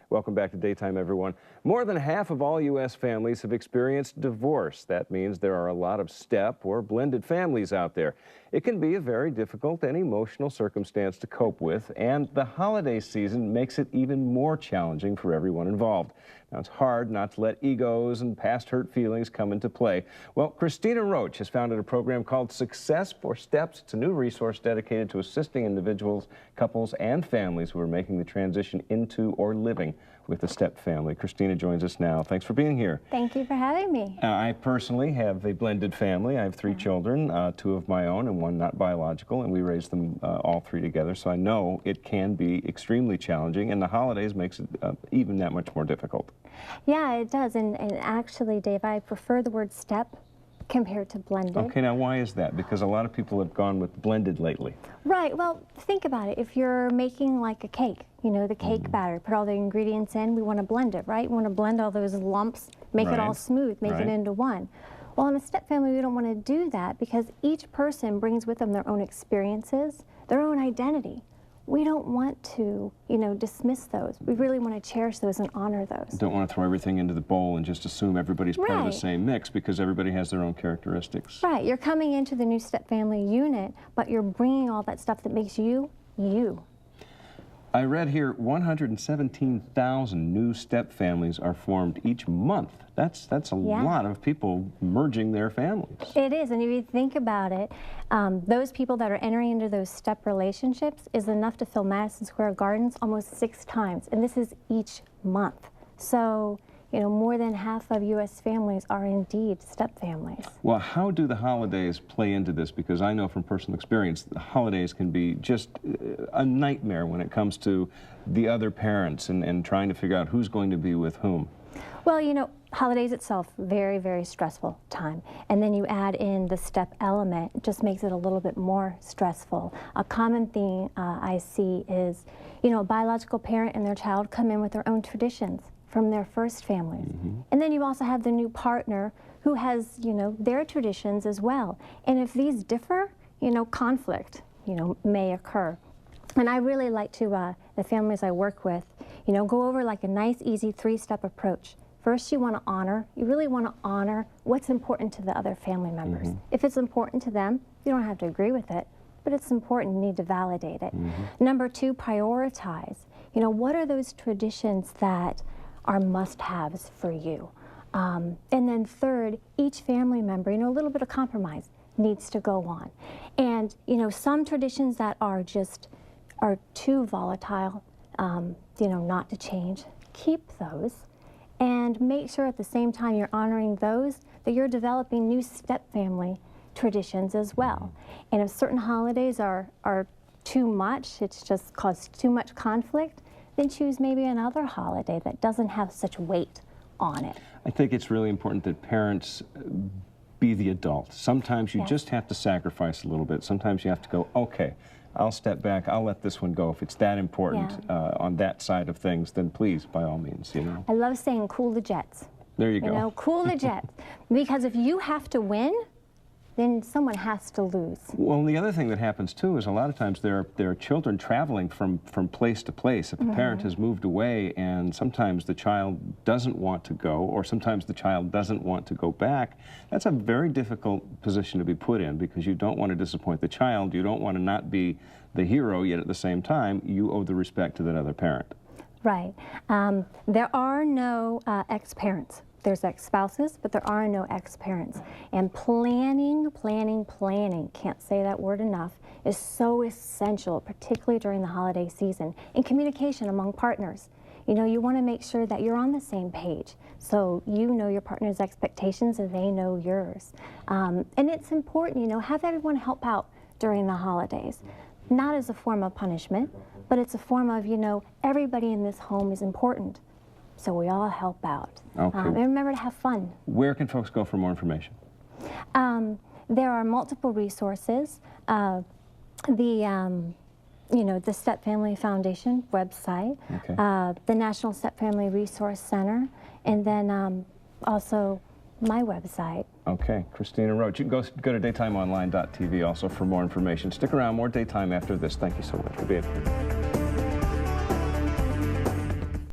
Welcome back to Daytime, everyone. More than half of all U.S. families have experienced divorce. That means there are a lot of step or blended families out there. It can be a very difficult and emotional circumstance to cope with, and the holiday season makes it even more challenging for everyone involved. Now, it's hard not to let egos and past hurt feelings come into play. Well, Christina Roach has founded a program called Success for Steps. It's a new resource dedicated to assisting individuals, couples, and families who are making the transition into or living with a step family. Christina joins us now. Thanks for being here. Thank you for having me. I personally have a blended family. I have three children, two of my own and one not biological, and we raised them all three together, so I know it can be extremely challenging, and the holidays makes it even that much more difficult. Yeah, it does, and actually, Dave, I prefer the word step compared to blended. Okay, now why is that? Because a lot of people have gone with blended lately. Right, well, think about it. If you're making like a cake, you know, the cake batter, put all the ingredients in, we want to blend it, right? We want to blend all those lumps, make it all smooth, make it into one. Well, in a step family, we don't want to do that because each person brings with them their own experiences, their own identity. We don't want to, you know, dismiss those. We really want to cherish those and honor those. Don't want to throw everything into the bowl and just assume everybody's part of the same mix because everybody has their own characteristics. Right. You're coming into the new step family unit, but you're bringing all that stuff that makes you, you. I read here 117,000 new step families are formed each month. That's a lot of people merging their families. It is, and if you think about it, those people that are entering into those step relationships is enough to fill Madison Square Gardens almost 6 times, and this is each month. So, you know, more than half of U.S. families are indeed step families. Well, how do the holidays play into this? Because I know from personal experience, the holidays can be just a nightmare when it comes to the other parents and trying to figure out who's going to be with whom. Well, you know, holidays itself, very, very stressful time. And then you add in the step element, it just makes it a little bit more stressful. A common thing I see is, you know, a biological parent and their child come in with their own traditions from their first families. And then you also have the new partner who has, you know, their traditions as well. And if these differ, you know, conflict, you know, may occur. And I really like to, the families I work with, you know, go over like a nice, easy 3-step approach. First, you want to honor, you really want to honor what's important to the other family members. If it's important to them, you don't have to agree with it, but it's important, you need to validate it. Number 2, prioritize. You know, what are those traditions that are must-haves for you? And then third, each family member, you know, a little bit of compromise needs to go on. And, you know, some traditions that are just, are too volatile, you know, not to change, keep those. And make sure at the same time you're honoring those, that you're developing new step family traditions as well. And if certain holidays are too much, it's just caused too much conflict, then choose maybe another holiday that doesn't have such weight on it. I think it's really important that parents be the adult. Sometimes you just have to sacrifice a little bit. Sometimes you have to go, okay, I'll step back, I'll let this one go. If it's that important on that side of things, then please, by all means, you know. I love saying cool the jets. There you go. You know, cool the jets. Because if you have to win, then someone has to lose. Well, and the other thing that happens too is a lot of times there are children traveling from place to place. If a parent has moved away and sometimes the child doesn't want to go, or sometimes the child doesn't want to go back, that's a very difficult position to be put in because you don't want to disappoint the child, you don't want to not be the hero, yet at the same time you owe the respect to that other parent. Right. There are no ex-parents. There's ex-spouses, but there are no ex-parents. And planning, can't say that word enough, is so essential, particularly during the holiday season, and communication among partners. You know, you want to make sure that you're on the same page, so you know your partner's expectations and they know yours. And it's important, you know, have everyone help out during the holidays. Not as a form of punishment, but it's a form of, you know, everybody in this home is important. So we all help out. Okay. And remember to have fun. Where can folks go for more information? There are multiple resources. You know, the Step Family Foundation website, the National Step Family Resource Center, and then also my website. Okay, Christina Roach. You can go to daytimeonline.tv also for more information. Stick around, more Daytime after this. Thank you so much for being here.